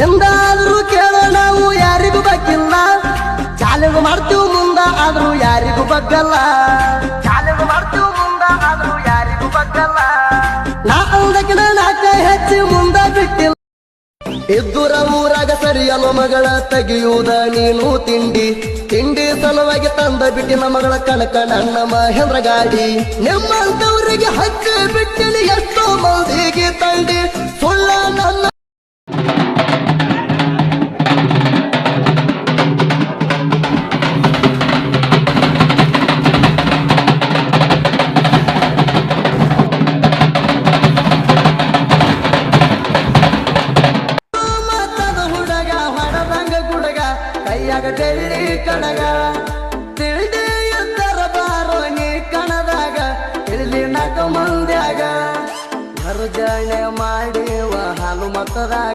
ಎಂದಾದ್ರೂ ಕೇಳೋ ನಾವು ಯಾರಿಗೂ ಬಗ್ಗಿಲ್ಲ, ಚಾಲೆಂಜ್ ಮಾಡ್ತೀವಿ ಮುಂದ ಆದ್ರೂ ಯಾರಿಗೂ ಬಗ್ಗಲ್ಲ, ಚಾಲೆಂಜ್ ಮಾಡ್ತೀವಿ ಮುಂದ ಆದ್ರೂ ಯಾರಿಗೂ ಬಗ್ಗಲ್ಲ. ನಾ ಅಂದಕಿನ ನಾಕ ಹೆಚ್ಚಿ ಮುಂದ ಬಿಟ್ಟಿಲ್ಲ. ಇದ್ದುರ ಊರಾಗ ಸರಿಯಲ್ಲ ಮಗಳ ತೆಗೆಯುವುದ ನೀನು ತಿಂಡಿ, ತಿಂಡಿ ಸಲುವಾಗಿ ತಂದ ಬಿಟ್ಟಿನ ಮಗಳ ಕನಕ ನನ್ನ ಮಹೇಂದ್ರ ಗಾಡಿ. ನಿಮ್ಮಂತವರಿಗೆ ಹಚ್ಚಿ ಬಿಟ್ಟಿನ ಎಷ್ಟೋ ಮಂದಿಗೆ ತಂಡಿ, ಸುಳ್ಳ ನನ್ನ ಕೈಯಾಗ ಬೆಳ್ಳಿ ಕಡಗ ತಿಳಿದೇ ಎತ್ತರ ಬಾರೋ ನೀ ಕಣದಾಗ ಇಲ್ಲಿ ನಾಲ್ಕು ಮಂದ್ಯಾಗ ಮರುಜಾಣೆ ಮಾಡಿವ ಹಾಲು ಮತದಾಗ.